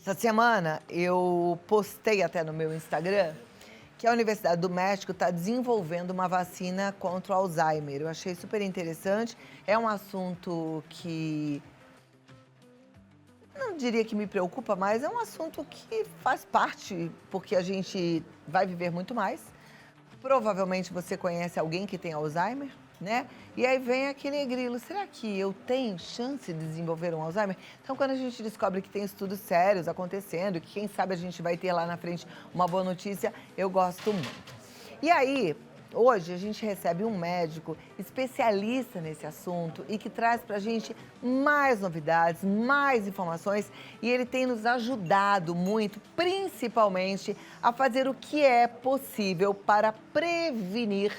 Essa semana eu postei até no meu Instagram que a Universidade do México está desenvolvendo uma vacina contra o Alzheimer. Eu achei super interessante. É um assunto que não diria que me preocupa, mas é um assunto que faz parte, porque a gente vai viver muito mais. Provavelmente você conhece alguém que tem Alzheimer, né? E aí vem aquele grilo, será que eu tenho chance de desenvolver um Alzheimer? Então, quando a gente descobre que tem estudos sérios acontecendo, que quem sabe a gente vai ter lá na frente uma boa notícia, eu gosto muito. E aí, hoje a gente recebe um médico especialista nesse assunto e que traz para a gente mais novidades, mais informações, e ele tem nos ajudado muito, principalmente, a fazer o que é possível para prevenir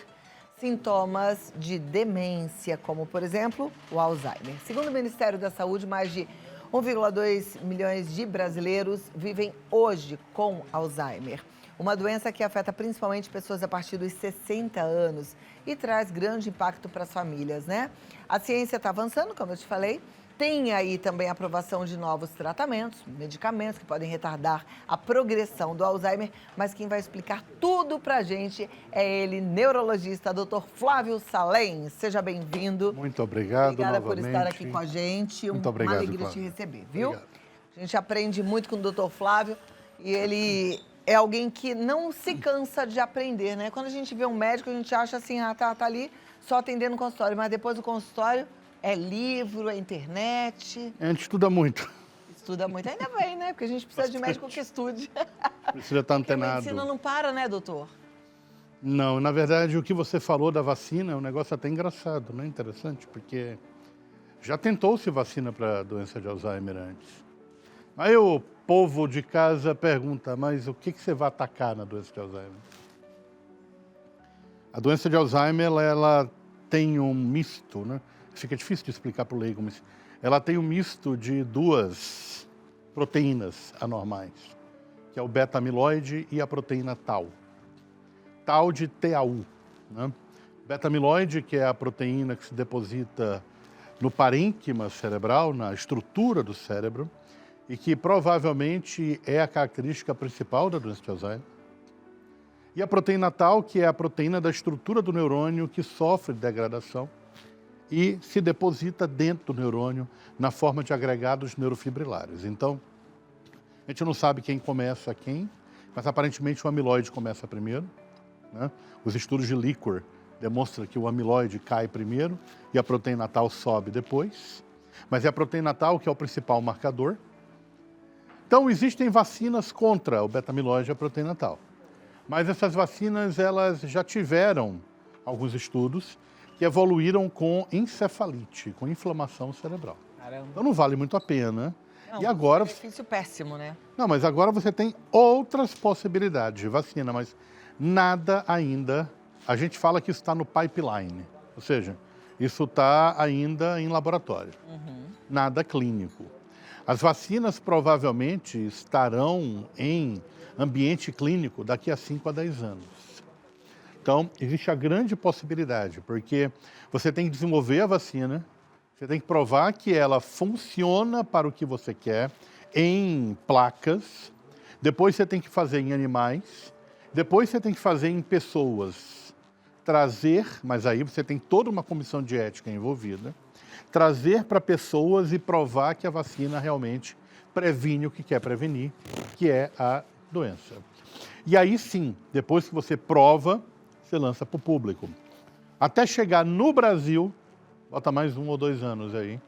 sintomas de demência, como, por exemplo, o Alzheimer. Segundo o Ministério da Saúde, mais de 1,2 milhões de brasileiros vivem hoje com Alzheimer. Uma doença que afeta principalmente pessoas a partir dos 60 anos e traz grande impacto para as famílias, né? A ciência está avançando, como eu te falei. Tem aí também a aprovação de novos tratamentos, medicamentos que podem retardar a progressão do Alzheimer, mas quem vai explicar tudo para a gente é ele, neurologista, Dr. Flávio Salem. Seja bem-vindo. Muito obrigado Obrigada novamente. por estar aqui com a gente. Muito obrigado, Uma alegria Flávio. te receber, viu? Obrigado. A gente aprende muito com o Dr. Flávio e ele é alguém que não se cansa de aprender, né? Quando a gente vê um médico, a gente acha assim, tá ali só atendendo no consultório, mas depois do consultório é livro, é internet. A gente estuda muito. Estuda muito, ainda bem, né? Porque a gente precisa de médico que estude. Precisa estar Porque a antenado. medicina não para, né, doutor? Não, na verdade, o que você falou da vacina é um negócio até engraçado, né? Interessante, porque já tentou-se vacina para a doença de Alzheimer antes. Aí o povo de casa pergunta, mas o que você vai atacar na doença de Alzheimer? A doença de Alzheimer, ela tem um misto, né? Fica difícil de explicar para o leigo, mas ela tem um misto de duas proteínas anormais, que é o beta-amiloide e a proteína tau. Tau de TAU, né? Beta-amiloide, que é a proteína que se deposita no parênquima cerebral, na estrutura do cérebro, e que provavelmente é a característica principal da doença de Alzheimer. E a proteína tau, que é a proteína da estrutura do neurônio que sofre degradação e se deposita dentro do neurônio na forma de agregados neurofibrilares. Então, a gente não sabe quem começa quem, mas aparentemente o amiloide começa primeiro, né? Os estudos de Liquor demonstram que o amiloide cai primeiro e a proteína tau sobe depois, mas é a proteína tau que é o principal marcador. Então, existem vacinas contra o beta-amiloide e a proteína tau. Mas essas vacinas, elas já tiveram alguns estudos que evoluíram com encefalite, com inflamação cerebral. Caramba. Então, não vale muito a pena. Não, E agora... um benefício péssimo, né? Não, mas agora você tem outras possibilidades de vacina, mas nada ainda... A gente fala que isso está no pipeline, ou seja, isso está ainda em laboratório, nada clínico. As vacinas provavelmente estarão em ambiente clínico daqui a 5 a 10 anos. Então, existe a grande possibilidade, porque você tem que desenvolver a vacina, você tem que provar que ela funciona para o que você quer, em placas, depois você tem que fazer em animais, depois você tem que fazer em pessoas, trazer, mas aí você tem toda uma comissão de ética envolvida, trazer para pessoas e provar que a vacina realmente previne o que quer prevenir, que é a doença. E aí sim, depois que você prova, você lança para o público. Até chegar no Brasil, bota mais 1 ou 2 anos aí,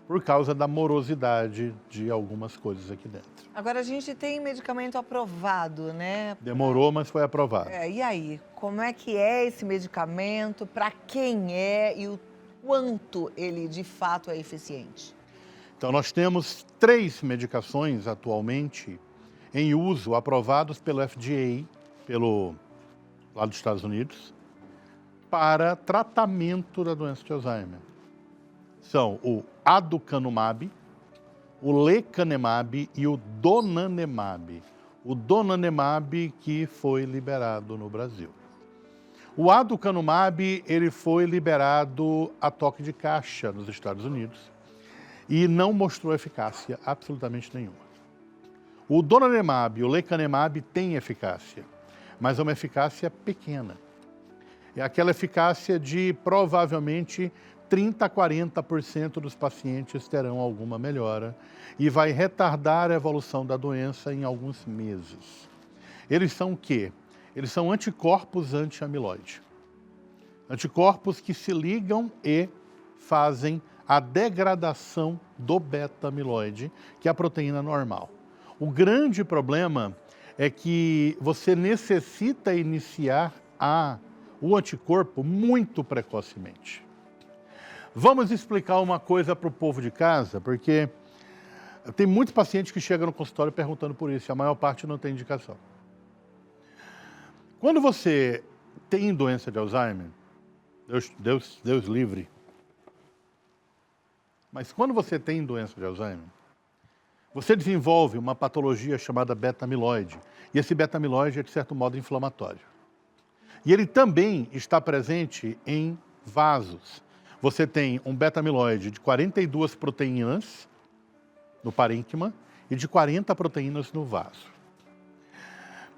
por causa da morosidade de algumas coisas aqui dentro. Agora, a gente tem medicamento aprovado, né? Demorou, mas foi aprovado. E aí, como é que é esse medicamento, para quem é e o quanto ele de fato é eficiente? Então, nós temos 3 medicações atualmente em uso, aprovados pelo FDA, lá dos Estados Unidos, para tratamento da doença de Alzheimer. São o aducanumab, o lecanemab e o donanemab. O donanemab que foi liberado no Brasil. O aducanumab, ele foi liberado a toque de caixa nos Estados Unidos e não mostrou eficácia absolutamente nenhuma. O donanemab e o lecanemab têm eficácia, mas é uma eficácia pequena. É aquela eficácia de provavelmente 30% a 40% dos pacientes terão alguma melhora e vai retardar a evolução da doença em alguns meses. Eles são o quê? Eles são anticorpos anti-amiloide. Anticorpos que se ligam e fazem a degradação do beta-amiloide, que é a proteína normal. O grande problema é que você necessita iniciar o anticorpo muito precocemente. Vamos explicar uma coisa para o povo de casa, porque tem muitos pacientes que chegam no consultório perguntando por isso, e a maior parte não tem indicação. Quando você tem doença de Alzheimer, Deus livre, mas quando você tem doença de Alzheimer, você desenvolve uma patologia chamada beta-amiloide, e esse beta-amiloide é, de certo modo, inflamatório. E ele também está presente em vasos. Você tem um beta-amiloide de 42 proteínas no parênquima e de 40 proteínas no vaso.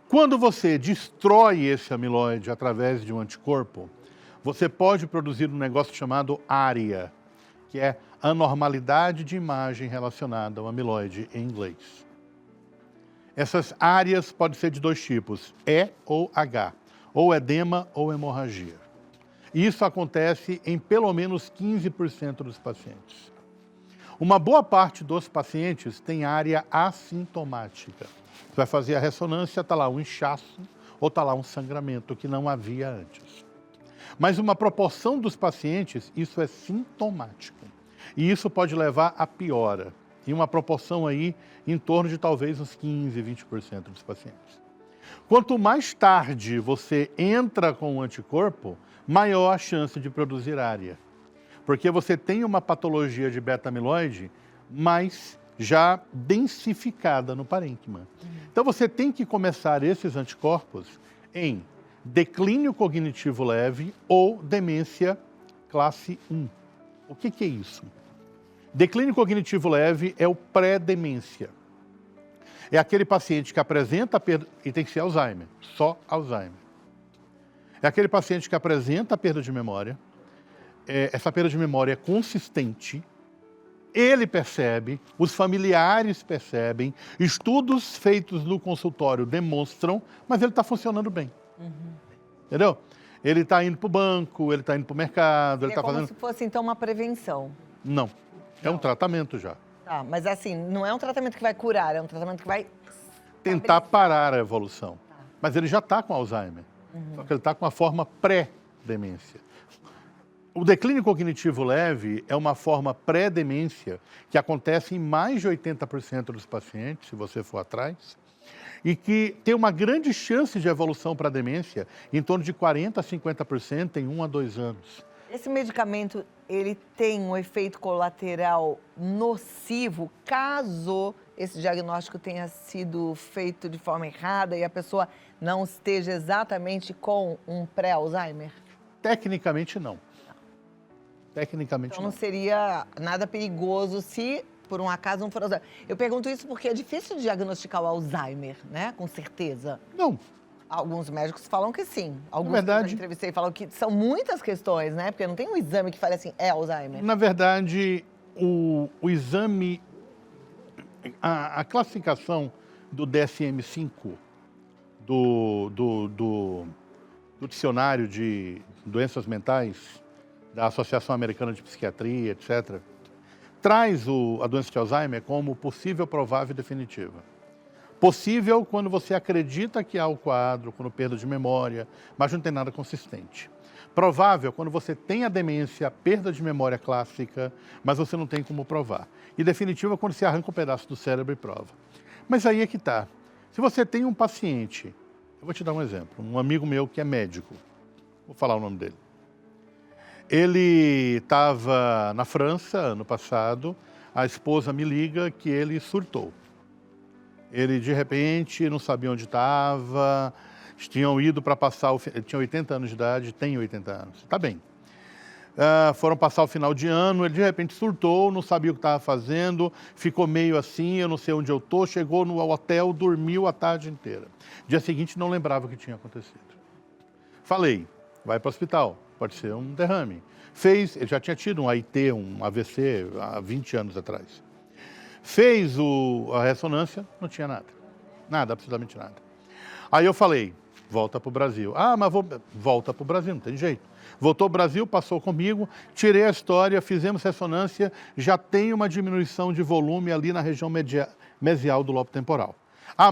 Quando você destrói esse amiloide através de um anticorpo, você pode produzir um negócio chamado ARIA, que é anormalidade de imagem relacionada ao amiloide em inglês. Essas áreas podem ser de dois tipos, E ou H, ou edema ou hemorragia. Isso acontece em pelo menos 15% dos pacientes. Uma boa parte dos pacientes tem área assintomática. Você vai fazer a ressonância, está lá um inchaço ou está lá um sangramento que não havia antes. Mas uma proporção dos pacientes, isso é sintomático. E isso pode levar a piora. E uma proporção aí em torno de talvez uns 15, 20% dos pacientes. Quanto mais tarde você entra com o anticorpo, maior a chance de produzir área. Porque você tem uma patologia de beta-amiloide mais já densificada no parênquima. Então você tem que começar esses anticorpos em declínio cognitivo leve ou demência classe 1. O que é isso? Declínio cognitivo leve é o pré-demência. É aquele paciente que apresenta perda, e tem que ser Alzheimer, só Alzheimer. É aquele paciente que apresenta perda de memória, essa perda de memória é consistente, ele percebe, os familiares percebem, estudos feitos no consultório demonstram, mas ele está funcionando bem. Entendeu? Ele está indo para o banco, ele está indo para o mercado, ele está fazendo... É como se fosse, então, uma prevenção. Não, é um tratamento já. Tá, mas assim, não é um tratamento que vai curar, é um tratamento que vai... Tentar parar a evolução. Mas ele já está com Alzheimer, só que ele está com a forma pré-demência. O declínio cognitivo leve é uma forma pré-demência que acontece em mais de 80% dos pacientes, se você for atrás, e que tem uma grande chance de evolução para a demência, em torno de 40% a 50% em 1 a 2 anos. Esse medicamento, ele tem um efeito colateral nocivo caso esse diagnóstico tenha sido feito de forma errada e a pessoa não esteja exatamente com um pré-Alzheimer? Tecnicamente, não. Tecnicamente, então não. Não seria nada perigoso se, por um acaso, não for Alzheimer. Eu pergunto isso porque é difícil diagnosticar o Alzheimer, né? Com certeza. Não. Alguns médicos falam que sim. Alguns verdade, que eu entrevistei falam que são muitas questões, né? Porque não tem um exame que fale assim, é Alzheimer. Na verdade, o exame, a classificação do DSM-5, do dicionário de doenças mentais, da Associação Americana de Psiquiatria, etc., traz a doença de Alzheimer como possível, provável e definitiva. Possível quando você acredita que há o quadro, quando perda de memória, mas não tem nada consistente. Provável quando você tem a demência, a perda de memória clássica, mas você não tem como provar. E definitiva quando você arranca um pedaço do cérebro e prova. Mas aí é que está. Se você tem um paciente, eu vou te dar um exemplo, um amigo meu que é médico, vou falar o nome dele. Ele estava na França ano passado, a esposa me liga que ele surtou. Ele, de repente, não sabia onde estava, tinham ido para passar, ele tinha 80 anos de idade, tem 80 anos, está bem. Foram passar o final de ano, ele de repente surtou, não sabia o que estava fazendo, ficou meio assim, eu não sei onde eu estou, chegou no hotel, dormiu a tarde inteira. Dia seguinte não lembrava o que tinha acontecido. Falei, vai para o hospital, pode ser um derrame. Ele já tinha tido um AIT, um AVC, há 20 anos atrás. Fez a ressonância, não tinha nada. Nada, absolutamente nada. Aí eu falei, volta para o Brasil. Mas volta para o Brasil, não tem jeito. Voltou ao Brasil, passou comigo, tirei a história, fizemos ressonância, já tem uma diminuição de volume ali na região mesial do lobo temporal.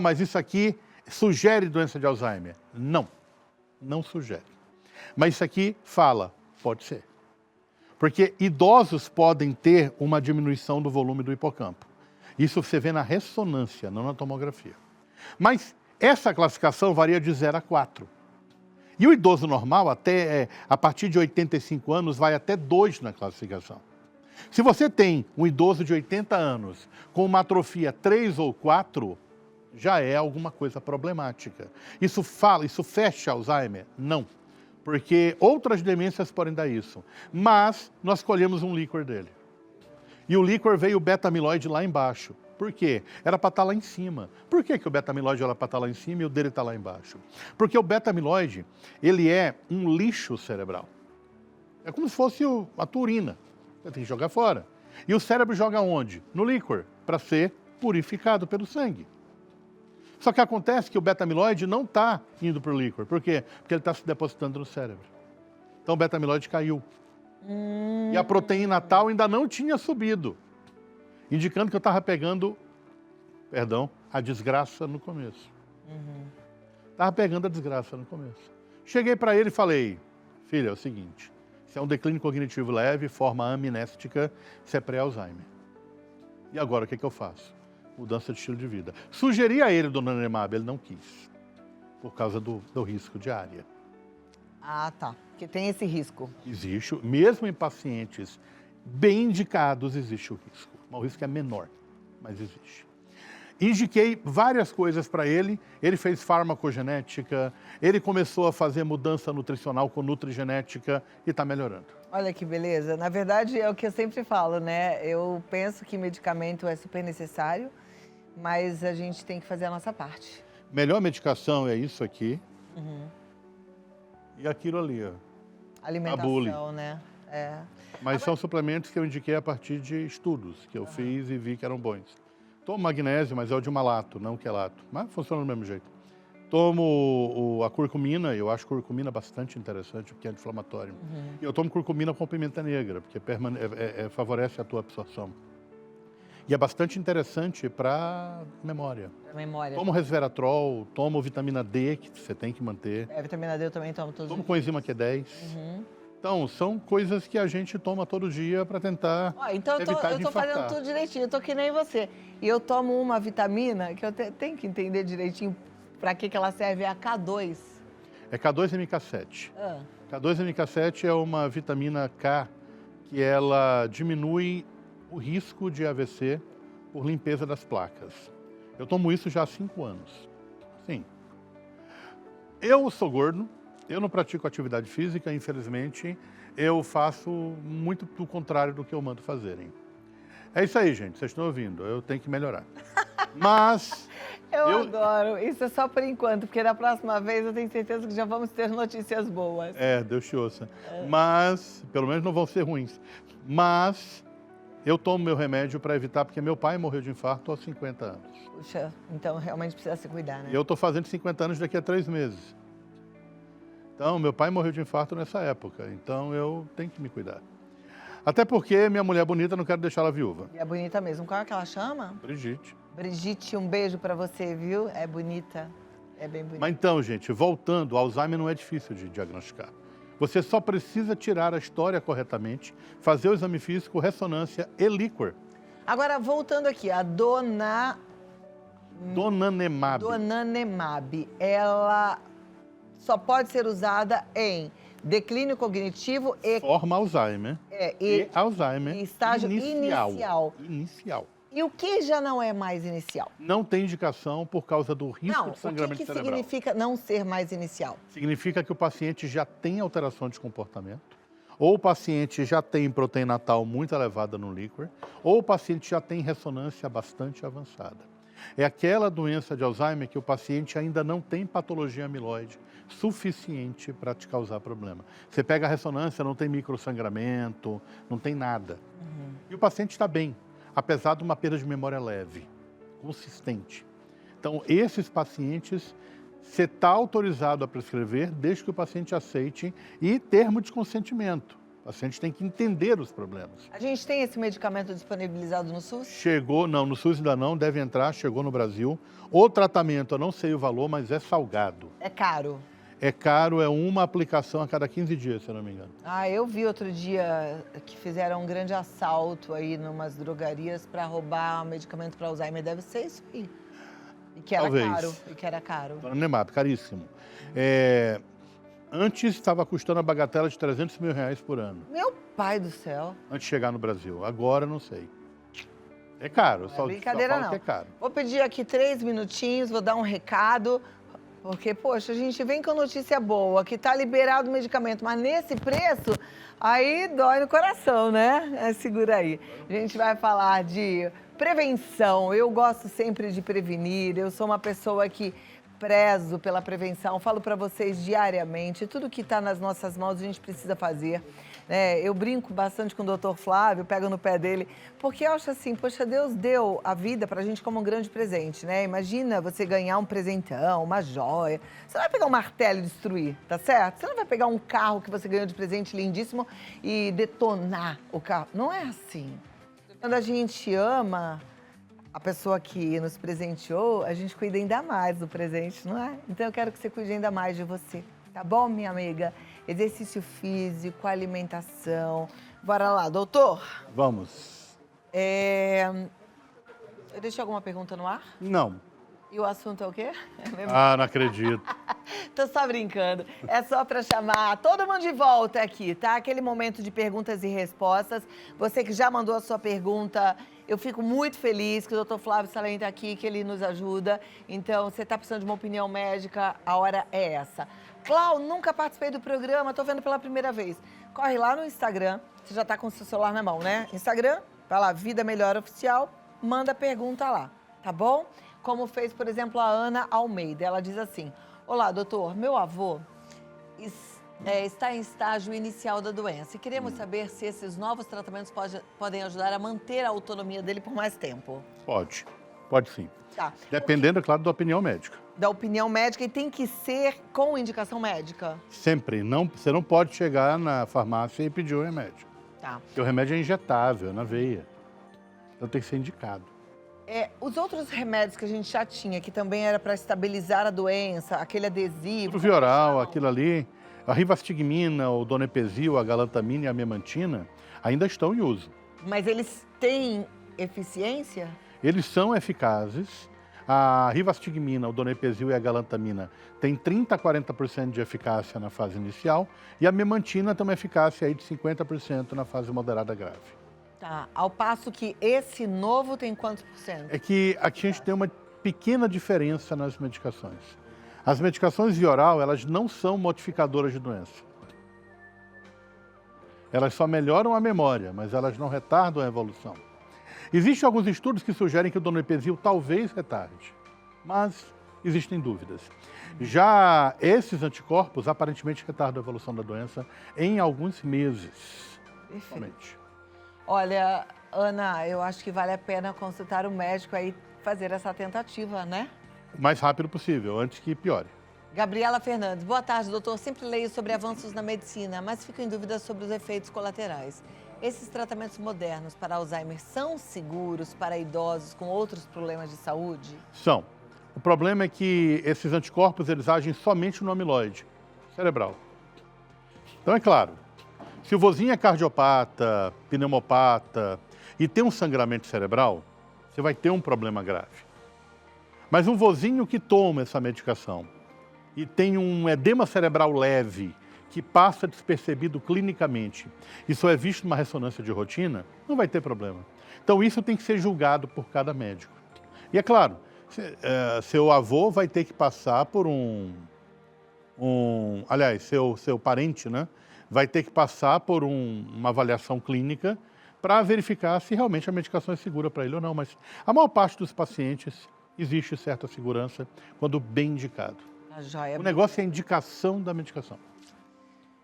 Mas isso aqui sugere doença de Alzheimer? Não, não sugere. Mas isso aqui fala, pode ser. Porque idosos podem ter uma diminuição do volume do hipocampo. Isso você vê na ressonância, não na tomografia. Mas essa classificação varia de 0 a 4. E o idoso normal, a partir de 85 anos, vai até 2 na classificação. Se você tem um idoso de 80 anos com uma atrofia 3 ou 4, já é alguma coisa problemática. Isso fecha Alzheimer? Não. Porque outras demências podem dar isso. Mas nós escolhemos um líquor dele. E o líquor veio o beta-amiloide lá embaixo. Por quê? Era para estar lá em cima. Por que o beta-amiloide era para estar lá em cima e o dele está lá embaixo? Porque o beta-amiloide, ele é um lixo cerebral. É como se fosse a tua urina. Você tem que jogar fora. E o cérebro joga onde? No líquor, para ser purificado pelo sangue. Só que acontece que o beta-amiloide não está indo para o líquor. Por quê? Porque ele está se depositando no cérebro. Então o beta-amiloide caiu. E a proteína tal ainda não tinha subido. Indicando que eu estava pegando, a desgraça no começo. Estava pegando a desgraça no começo. Cheguei para ele e falei, filho, é o seguinte, isso é um declínio cognitivo leve, forma amnéstica, isso é pré-Alzheimer. E agora o que eu faço? Mudança de estilo de vida. Sugeri a ele do donanemab, ele não quis, por causa do risco de área. Tá, porque tem esse risco. Existe, mesmo em pacientes bem indicados, existe o risco. O risco é menor, mas existe. Indiquei várias coisas para ele, ele fez farmacogenética, ele começou a fazer mudança nutricional com nutrigenética e está melhorando. Olha que beleza. Na verdade, é o que eu sempre falo, né? Eu penso que medicamento é super necessário, mas a gente tem que fazer a nossa parte. Melhor medicação é isso aqui e aquilo ali, ó. Alimentação, né? Mas são suplementos que eu indiquei a partir de estudos que eu fiz e vi que eram bons. Tomo magnésio, mas é o de malato, não quelato. Mas funciona do mesmo jeito. Tomo a curcumina, eu acho curcumina bastante interessante, porque é anti-inflamatório. E eu tomo curcumina com pimenta negra, porque favorece a tua absorção. E é bastante interessante para memória. Tomo resveratrol, tomo vitamina D, que você tem que manter. Vitamina D eu também tomo todos os dias. Tomo coenzima Q10. Então, são coisas que a gente toma todo dia para tentar então evitar eu de tô infartar. fazendo tudo direitinho, eu tô que nem você. E eu tomo uma vitamina que eu tenho que entender direitinho para que ela serve, a K2. É K2MK7. K2MK7 é uma vitamina K que ela diminui o risco de AVC por limpeza das placas. Eu tomo isso já há 5 anos. Sim. Eu sou gordo. Eu não pratico atividade física, infelizmente, eu faço muito do contrário do que eu mando fazerem. É isso aí, gente, vocês estão ouvindo, eu tenho que melhorar. Mas... Eu adoro, isso é só por enquanto, porque da próxima vez eu tenho certeza que já vamos ter notícias boas. Deus te ouça. Mas, pelo menos não vão ser ruins. Mas, eu tomo meu remédio para evitar, porque meu pai morreu de infarto aos 50 anos. Puxa, então realmente precisa se cuidar, né? E eu estou fazendo 50 anos daqui a 3 meses. Então, meu pai morreu de infarto nessa época, então eu tenho que me cuidar. Até porque minha mulher bonita, não quero deixar ela viúva. E é bonita mesmo. Qual é que ela chama? Brigitte. Brigitte, um beijo pra você, viu? É bonita, é bem bonita. Mas então, gente, voltando, Alzheimer não é difícil de diagnosticar. Você só precisa tirar a história corretamente, fazer o exame físico, ressonância e líquor. Agora, voltando aqui, a Donanemab. Donanemab, ela só pode ser usada em declínio cognitivo e... Forma Alzheimer. E Alzheimer. E estágio inicial. Inicial. E o que já não é mais inicial? Não tem indicação por causa do risco de sangramento cerebral. O que significa não ser mais inicial? Significa que o paciente já tem alteração de comportamento ou o paciente já tem proteína natal muito elevada no líquor, ou o paciente já tem ressonância bastante avançada. É aquela doença de Alzheimer que o paciente ainda não tem patologia amiloide suficiente para te causar problema. Você pega a ressonância, não tem microsangramento, não tem nada. E o paciente está bem, apesar de uma perda de memória leve, consistente. Então, esses pacientes, você está autorizado a prescrever desde que o paciente aceite e termo de consentimento. O paciente tem que entender os problemas. A gente tem esse medicamento disponibilizado no SUS? Chegou, não, no SUS ainda não, deve entrar, chegou no Brasil. O tratamento, eu não sei o valor, mas é salgado. É caro. É caro, é uma aplicação a cada 15 dias, se eu não me engano. Eu vi outro dia que fizeram um grande assalto aí numas drogarias para roubar medicamento para Alzheimer. Deve ser isso aí. E que era Talvez. caro. E que era caro. Nemap, caríssimo. Antes estava custando a bagatela de R$300 mil por ano, Meu pai do céu. antes de chegar no Brasil. Agora, não sei. É caro, Não é só brincadeira, falo não. que é caro. Vou pedir aqui 3 minutinhos, vou dar um recado. Porque, poxa, a gente vem com notícia boa, que tá liberado o medicamento, mas nesse preço, aí dói no coração, né? Segura aí. A gente vai falar de prevenção. Eu gosto sempre de prevenir, eu sou uma pessoa que prezo pela prevenção, falo para vocês diariamente, tudo que está nas nossas mãos a gente precisa fazer. Eu brinco bastante com o Dr. Flávio, pego no pé dele, porque eu acho assim, poxa, Deus deu a vida pra gente como um grande presente, né? Imagina você ganhar um presentão, uma joia. Você não vai pegar um martelo e destruir, tá certo? Você não vai pegar um carro que você ganhou de presente lindíssimo e detonar o carro. Não é assim. Quando a gente ama a pessoa que nos presenteou, a gente cuida ainda mais do presente, não é? Então eu quero que você cuide ainda mais de você, tá bom, minha amiga? Exercício físico, alimentação. Bora lá, doutor? Vamos. Eu deixei alguma pergunta no ar? Não. E o assunto é o quê? Não acredito. Tô só brincando. É só para chamar todo mundo de volta aqui, tá? Aquele momento de perguntas e respostas. Você que já mandou a sua pergunta, eu fico muito feliz que o Dr. Flávio Salem está aqui, que ele nos ajuda. Então, você está precisando de uma opinião médica, a hora é essa. Clau, nunca participei do programa, tô vendo pela primeira vez. Corre lá no Instagram, você já tá com o seu celular na mão, né? Instagram, vai lá, Vida Melhor Oficial, manda pergunta lá, tá bom? Como fez, por exemplo, a Ana Almeida. Ela diz assim: olá, doutor, meu avô está em estágio inicial da doença e queremos saber se esses novos tratamentos podem ajudar a manter a autonomia dele por mais tempo. Pode sim. Tá. Dependendo, é claro, da opinião médica. Da opinião médica, e tem que ser com indicação médica? Sempre. Você não pode chegar na farmácia e pedir o remédio. Tá. Porque o remédio é injetável, é na veia. Então tem que ser indicado. Os outros remédios que a gente já tinha, que também era para estabilizar a doença, aquele adesivo... O Vioral, aquilo ali, a rivastigmina, o donepezil, a galantamina e a memantina ainda estão em uso. Mas eles têm eficiência? Eles são eficazes. A rivastigmina, o donepezil e a galantamina têm 30% a 40% de eficácia na fase inicial e a memantina tem uma eficácia aí de 50% na fase moderada grave. Tá, ao passo que esse novo tem quantos por cento? É que aqui a gente tem uma pequena diferença nas medicações. As medicações via oral, elas não são modificadoras de doença. Elas só melhoram a memória, mas elas não retardam a evolução. Existem alguns estudos que sugerem que o donepezil talvez retarde, mas existem dúvidas. Já esses anticorpos aparentemente retardam a evolução da doença em alguns meses. Perfeito. Olha, Ana, eu acho que vale a pena consultar o médico aí, fazer essa tentativa, né? O mais rápido possível, antes que piore. Gabriela Fernandes, boa tarde, doutor. Sempre leio sobre avanços na medicina, mas fico em dúvida sobre os efeitos colaterais. Esses tratamentos modernos para Alzheimer são seguros para idosos com outros problemas de saúde? São. O problema é que esses anticorpos, eles agem somente no amiloide cerebral. Então, é claro, se o vozinho é cardiopata, pneumopata e tem um sangramento cerebral, você vai ter um problema grave. Mas um vozinho que toma essa medicação e tem um edema cerebral leve, que passa despercebido clinicamente, e só é visto numa ressonância de rotina, não vai ter problema. Então isso tem que ser julgado por cada médico. E é claro, seu avô vai ter que passar por aliás, seu parente, né? vai ter que passar por uma avaliação clínica para verificar se realmente a medicação é segura para ele ou não. Mas a maior parte dos pacientes existe certa segurança quando bem indicado. A joia. O negócio é a indicação da medicação.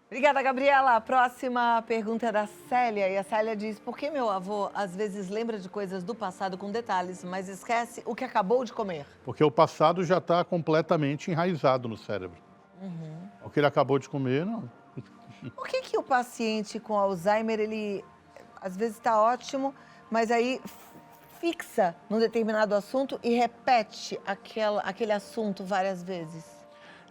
Obrigada, Gabriela. A próxima pergunta é da Célia. E a Célia diz: por que meu avô às vezes lembra de coisas do passado com detalhes, mas esquece o que acabou de comer? Porque o passado já está completamente enraizado no cérebro. O que ele acabou de comer, não. Por que o paciente com Alzheimer, ele às vezes está ótimo, mas aí fixa num determinado assunto e repete aquele assunto várias vezes?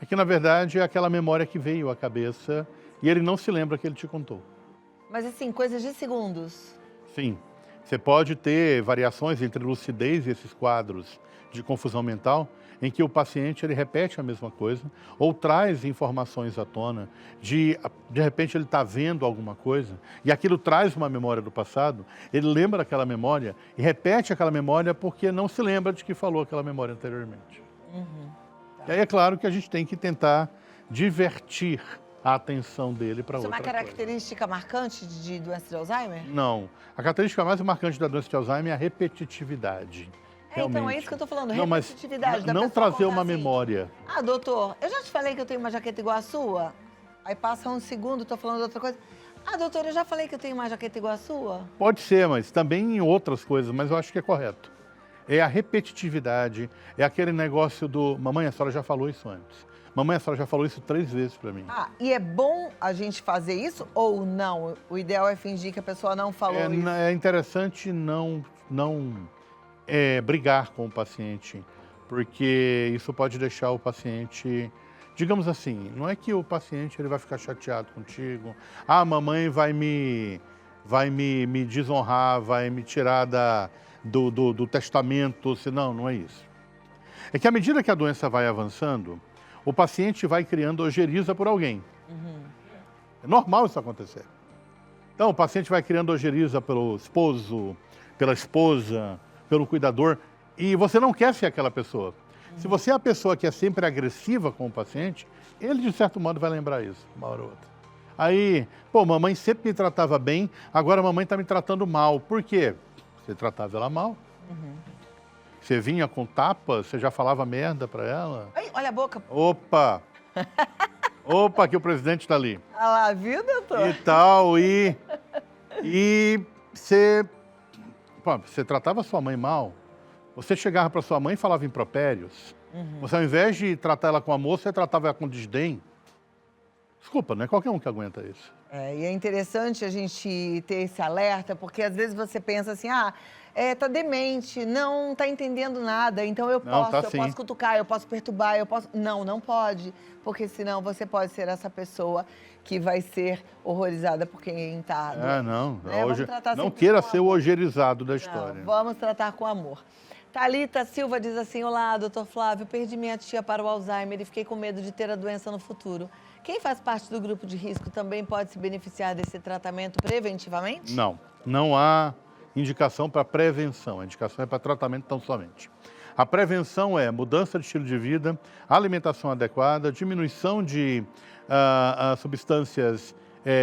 É que, na verdade, é aquela memória que veio à cabeça e ele não se lembra que ele te contou. Mas assim, coisas de segundos. Sim, você pode ter variações entre lucidez e esses quadros de confusão mental, em que o paciente ele repete a mesma coisa ou traz informações à tona, de repente ele está vendo alguma coisa e aquilo traz uma memória do passado, ele lembra aquela memória e repete aquela memória porque não se lembra de que falou aquela memória anteriormente. E aí é claro que a gente tem que tentar divertir a atenção dele para outra Isso é uma coisa. característica marcante de doença de Alzheimer? Não. A característica mais marcante da doença de Alzheimer é a repetitividade. Então é isso que eu estou falando, Não, mas repetitividade. não pessoa trazer contar uma assim, memória. Ah, doutor, eu já te falei que eu tenho uma jaqueta igual a sua? Aí passa um segundo, estou falando de outra coisa. Ah, doutor, eu já falei que eu tenho uma jaqueta igual a sua? Pode ser, mas também em outras coisas, mas eu acho que é correto. É a repetitividade, é aquele negócio do... Mamãe, a senhora já falou isso antes. Mamãe, a senhora já falou isso 3 vezes para mim. Ah, e é bom a gente fazer isso ou não? O ideal é fingir que a pessoa não falou isso. É interessante não brigar com o paciente, porque isso pode deixar o paciente, digamos assim, não é que o paciente ele vai ficar chateado contigo, ah, a mamãe vai me desonrar, vai me tirar do testamento, não é isso. É que à medida que a doença vai avançando, o paciente vai criando ojeriza por alguém. É normal isso acontecer. Então, o paciente vai criando ojeriza pelo esposo, pela esposa, pelo cuidador, e você não quer ser aquela pessoa. Se você é a pessoa que é sempre agressiva com o paciente, ele, de certo modo, vai lembrar isso, uma hora ou outra. Aí, pô, mamãe sempre me tratava bem, agora a mamãe está me tratando mal. Por quê? Você tratava ela mal. Você vinha com tapa, você já falava merda para ela. Ai, olha a boca. Opa! Opa, que o presidente está ali. Ah lá, viu, doutor? E tal, e você tratava sua mãe mal, você chegava para sua mãe e falava impropérios. Você, ao invés de tratar ela com amor, você tratava ela com desdém. Desculpa, não é qualquer um que aguenta isso. E é interessante a gente ter esse alerta, porque às vezes você pensa assim, tá demente, não tá entendendo nada, então eu posso cutucar, eu posso perturbar, eu posso... Não pode, porque senão você pode ser essa pessoa que vai ser horrorizada por quem tá doente. Hoje, não queira ser o ogerizado da história. Não, vamos tratar com amor. Thalita Silva diz assim: olá, doutor Flávio, perdi minha tia para o Alzheimer e fiquei com medo de ter a doença no futuro. Quem faz parte do grupo de risco também pode se beneficiar desse tratamento preventivamente? Não há indicação para prevenção, a indicação é para tratamento tão somente. A prevenção é mudança de estilo de vida, alimentação adequada, diminuição de substâncias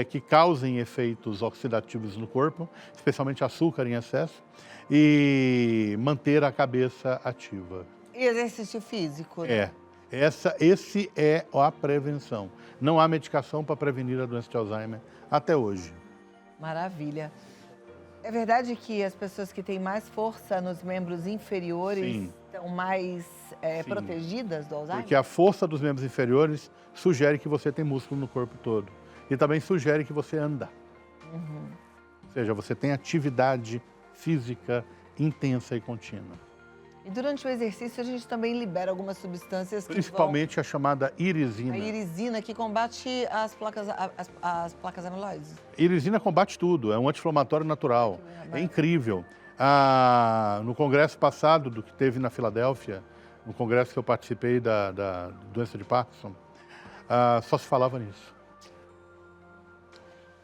que causem efeitos oxidativos no corpo, especialmente açúcar em excesso, e manter a cabeça ativa. E exercício físico, né? Esse é a prevenção. Não há medicação para prevenir a doença de Alzheimer até hoje. Maravilha. É verdade que as pessoas que têm mais força nos membros inferiores estão mais protegidas do Alzheimer? Porque a força dos membros inferiores sugere que você tem músculo no corpo todo. E também sugere que você anda. Ou seja, você tem atividade física intensa e contínua. E durante o exercício a gente também libera algumas substâncias que principalmente a chamada irisina. A irisina que combate as placas amiloides. Irisina combate tudo, é um anti-inflamatório natural. É incrível. No congresso passado, do que teve na Filadélfia, no congresso que eu participei da doença de Parkinson, só se falava nisso.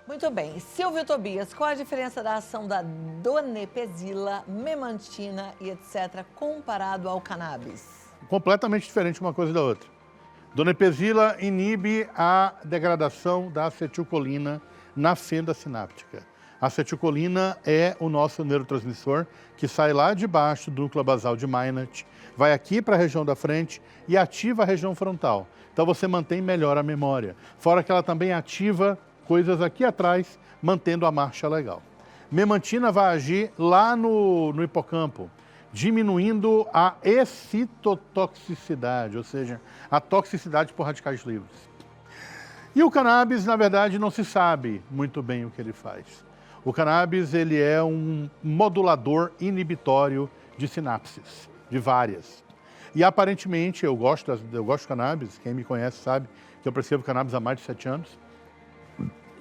Muito bem. Silvio Tobias, qual a diferença da ação da donepezila, memantina e etc. comparado ao cannabis? Completamente diferente uma coisa da outra. Donepezila inibe a degradação da acetilcolina na fenda sináptica. A acetilcolina é o nosso neurotransmissor que sai lá de baixo do núcleo basal de Maynard, vai aqui para a região da frente e ativa a região frontal. Então você mantém melhor a memória. Fora que ela também ativa coisas aqui atrás, mantendo a marcha legal. Memantina vai agir lá no hipocampo, diminuindo a excitotoxicidade, ou seja, a toxicidade por radicais livres. E o cannabis, na verdade, não se sabe muito bem o que ele faz. O cannabis, ele é um modulador inibitório de sinapses, de várias. E aparentemente, eu gosto de cannabis, quem me conhece sabe que eu prescrevo cannabis há mais de 7 anos.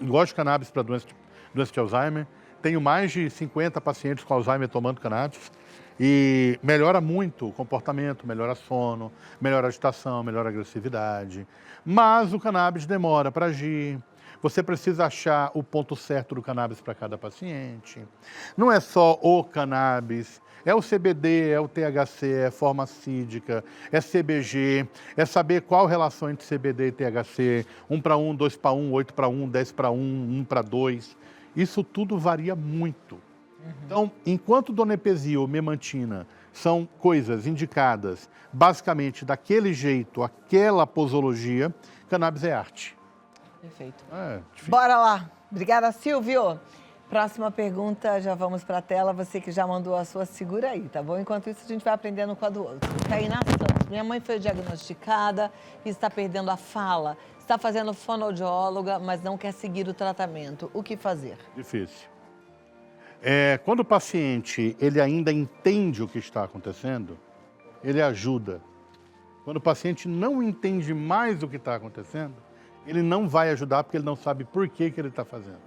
Gosto de cannabis para doença de Alzheimer. Tenho mais de 50 pacientes com Alzheimer tomando cannabis. E melhora muito o comportamento, melhora sono, melhora a agitação, melhora a agressividade. Mas o cannabis demora para agir. Você precisa achar o ponto certo do cannabis para cada paciente. Não é só o cannabis, é o CBD, é o THC, é forma acídica, é CBG, é saber qual relação entre CBD e THC, 1 para 1, 2 para 1, 8 para 1, 10 para 1, 1 para 2. Isso tudo varia muito. Então, enquanto donepezil ou memantina são coisas indicadas basicamente daquele jeito, aquela posologia, cannabis é arte. Perfeito. Difícil. Bora lá. Obrigada, Silvio. Próxima pergunta, já vamos para a tela. Você que já mandou a sua, segura aí, tá bom? Enquanto isso, a gente vai aprendendo com a do outro. Tainá Santos. Minha mãe foi diagnosticada e está perdendo a fala. Está fazendo fonoaudióloga, mas não quer seguir o tratamento. O que fazer? Difícil. Quando o paciente ele ainda entende o que está acontecendo, ele ajuda. Quando o paciente não entende mais o que está acontecendo, ele não vai ajudar porque ele não sabe por que ele está fazendo.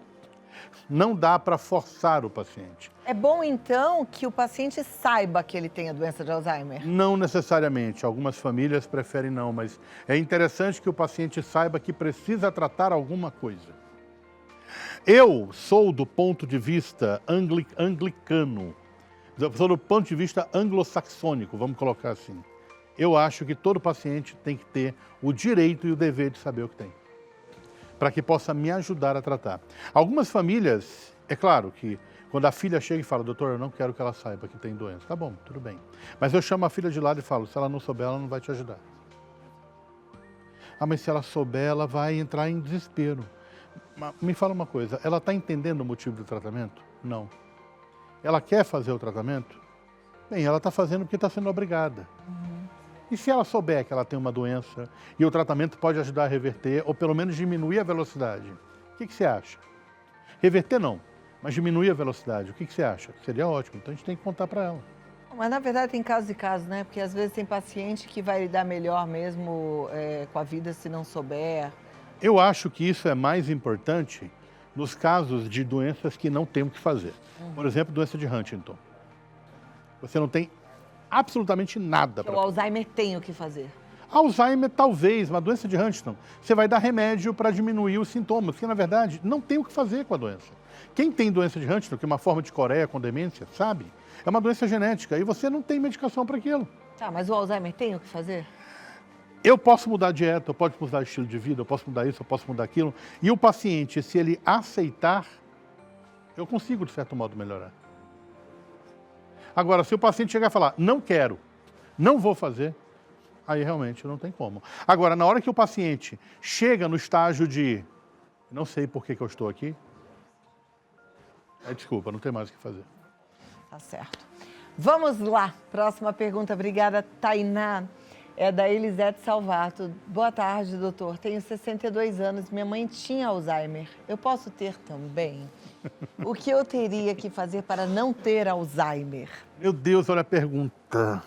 Não dá para forçar o paciente. É bom, então, que o paciente saiba que ele tem a doença de Alzheimer? Não necessariamente. Algumas famílias preferem não, mas é interessante que o paciente saiba que precisa tratar alguma coisa. Eu sou do ponto de vista anglicano, sou do ponto de vista anglo-saxônico, vamos colocar assim. Eu acho que todo paciente tem que ter o direito e o dever de saber o que tem, para que possa me ajudar a tratar. Algumas famílias, é claro que quando a filha chega e fala, doutor, eu não quero que ela saiba que tem doença. Tá bom, tudo bem. Mas eu chamo a filha de lado e falo, se ela não souber, ela não vai te ajudar. Ah, mas se ela souber, ela vai entrar em desespero. Me fala uma coisa, ela está entendendo o motivo do tratamento? Não. Ela quer fazer o tratamento? Bem, ela está fazendo porque está sendo obrigada. E se ela souber que ela tem uma doença e o tratamento pode ajudar a reverter ou pelo menos diminuir a velocidade, o que você acha? Reverter não, mas diminuir a velocidade, o que você acha? Seria ótimo, então a gente tem que contar para ela. Mas, na verdade, tem casos e casos, né? Porque, às vezes, tem paciente que vai lidar melhor mesmo com a vida se não souber. Eu acho que isso é mais importante nos casos de doenças que não tem o que fazer. Por exemplo, doença de Huntington. Você não tem absolutamente nada para fazer. O Alzheimer tem o que fazer. Alzheimer, talvez, uma doença de Huntington. Você vai dar remédio para diminuir os sintomas, que, na verdade, não tem o que fazer com a doença. Quem tem doença de Huntington, que é uma forma de coreia com demência, sabe? É uma doença genética e você não tem medicação para aquilo. Tá, mas o Alzheimer tem o que fazer? Eu posso mudar a dieta, eu posso mudar o estilo de vida, eu posso mudar isso, eu posso mudar aquilo. E o paciente, se ele aceitar, eu consigo, de certo modo, melhorar. Agora, se o paciente chegar e falar, não quero, não vou fazer, aí realmente não tem como. Agora, na hora que o paciente chega no estágio de, não sei por que eu estou aqui, desculpa, não tem mais o que fazer. Tá certo. Vamos lá, próxima pergunta. Obrigada, Tainá. É da Elisete Salvato. Boa tarde, doutor. Tenho 62 anos, minha mãe tinha Alzheimer. Eu posso ter também? O que eu teria que fazer para não ter Alzheimer? Meu Deus, olha a pergunta.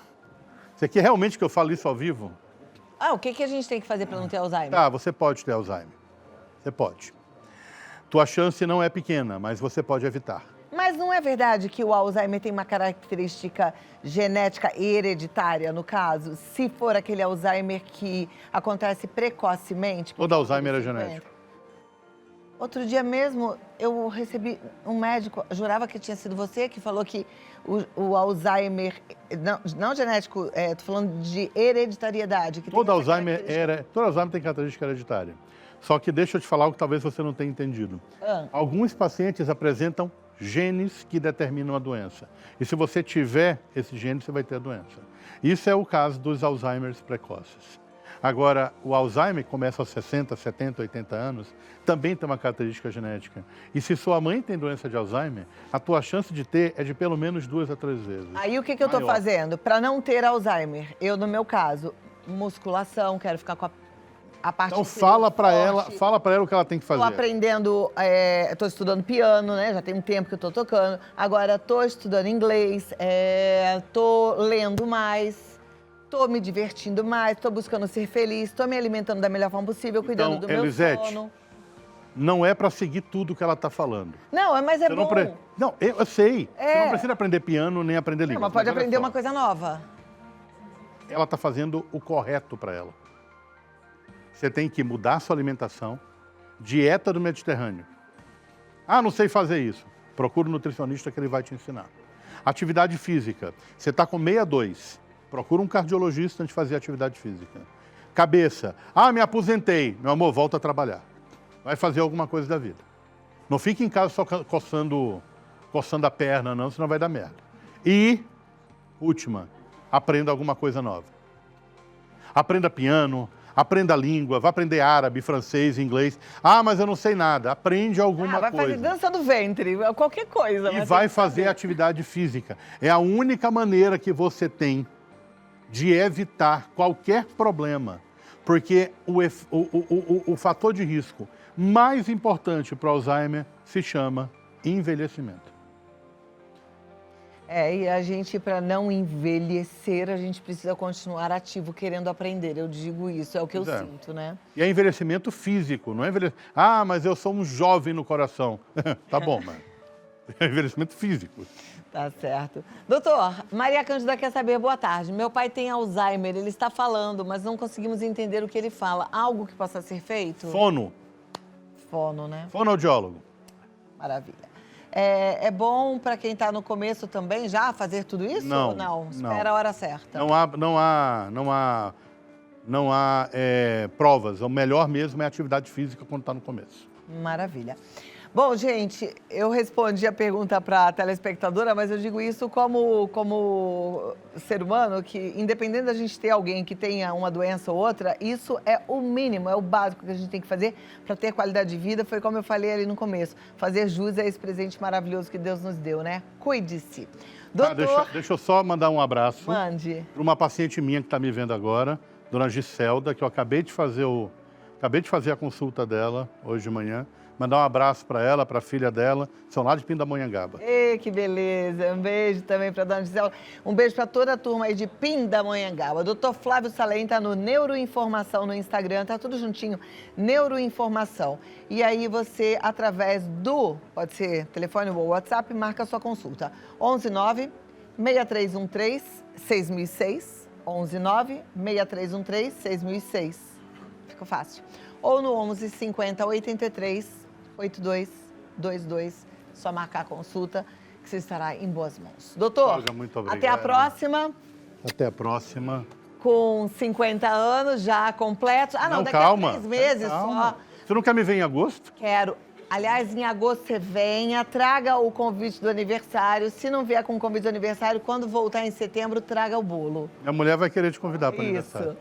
Você quer realmente que eu fale isso ao vivo? O que a gente tem que fazer para não ter Alzheimer? Tá, você pode ter Alzheimer. Você pode. Tua chance não é pequena, mas você pode evitar. Mas não é verdade que o Alzheimer tem uma característica genética hereditária, no caso? Se for aquele Alzheimer que acontece precocemente... Todo Alzheimer é genético. Outro dia mesmo, eu recebi um médico, jurava que tinha sido você, que falou que o Alzheimer, não genético, tô falando de hereditariedade. Que Todo tem essa Alzheimer característica. todo Alzheimer tem característica hereditária. Só que deixa eu te falar o que talvez você não tenha entendido. Alguns pacientes apresentam genes que determinam a doença. E se você tiver esse gene, você vai ter a doença. Isso é o caso dos Alzheimers precoces. Agora, o Alzheimer começa aos 60, 70, 80 anos, também tem uma característica genética. E se sua mãe tem doença de Alzheimer, a tua chance de ter é de pelo menos 2 a 3 vezes. Aí o que eu tô Maior. fazendo? Para não ter Alzheimer, eu, no meu caso, musculação, quero ficar com a parte Então inferior fala para forte. ela o que ela tem que fazer. Estou aprendendo, estou estudando piano, né? Já tem um tempo que eu estou tocando. Agora estou estudando inglês, estou lendo mais, estou me divertindo mais, estou buscando ser feliz, estou me alimentando da melhor forma possível, cuidando do meu Elisete, sono. não é para seguir tudo que ela está falando. Não, mas é Você bom. Não, eu sei. Você É. não precisa aprender piano nem aprender língua. Não, mas pode olha aprender só, uma coisa nova. Ela está fazendo o correto para ela. Você tem que mudar a sua alimentação, dieta do Mediterrâneo. Ah, não sei fazer isso. Procura um nutricionista que ele vai te ensinar. Atividade física. Você está com 62. Procura um cardiologista antes de fazer atividade física. Cabeça. Ah, me aposentei. Meu amor, volta a trabalhar. Vai fazer alguma coisa da vida. Não fique em casa só coçando a perna, não, senão vai dar merda. E, última, aprenda alguma coisa nova. Aprenda piano, aprenda língua, vá aprender árabe, francês, inglês. Ah, mas eu não sei nada. Aprende alguma vai coisa. fazer dança do ventre, qualquer coisa. E mas vai tem que fazer saber. atividade física. É a única maneira que você tem de evitar qualquer problema. Porque o fator de risco mais importante para o Alzheimer se chama envelhecimento. E a gente, para não envelhecer, a gente precisa continuar ativo, querendo aprender. Eu digo isso, é o que eu sinto, né? E é envelhecimento físico, não é envelhecimento... Ah, mas eu sou um jovem no coração. Tá bom, mas é envelhecimento físico. Tá certo. Doutor, Maria Cândida quer saber, boa tarde. Meu pai tem Alzheimer, ele está falando, mas não conseguimos entender o que ele fala. Algo que possa ser feito? Fono. Fono, né? Fonoaudiólogo. Maravilha. É bom para quem está no começo também já fazer tudo isso? Não, ou não? não. Espera a hora certa. Não há provas. O melhor mesmo é a atividade física quando está no começo. Maravilha. Bom, gente, eu respondi a pergunta para a telespectadora, mas eu digo isso como ser humano, que independente da gente ter alguém que tenha uma doença ou outra, isso é o mínimo, é o básico que a gente tem que fazer para ter qualidade de vida. Foi como eu falei ali no começo, fazer jus a esse presente maravilhoso que Deus nos deu, né? Cuide-se. Doutor... Deixa eu só mandar um abraço. Mande. Para uma paciente minha que está me vendo agora, dona Giselda, que eu acabei de fazer a consulta dela hoje de manhã. Mandar um abraço para ela, para a filha dela, são lá de Pindamonhangaba. Ei, que beleza. Um beijo também para a dona Gisela. Um beijo para toda a turma aí de Pindamonhangaba. Doutor Flávio Salem está no Neuroinformação no Instagram, tá tudo juntinho, Neuroinformação. E aí você, através do, pode ser telefone ou WhatsApp, marca a sua consulta. 119-6313-6006, 119-6313-6006. Fica fácil. Ou no 11-50-83-8222. Só marcar a consulta, que você estará em boas mãos. Doutor, Olga, muito obrigado. até a próxima. Até a próxima. Com 50 anos já completos. Ah, não, daqui calma. a 3 meses Calma. só. Você não quer me ver em agosto? Quero. Aliás, em agosto você venha, traga o convite do aniversário. Se não vier com o convite do aniversário, quando voltar em setembro, traga o bolo. Minha mulher vai querer te convidar para o aniversário. Isso.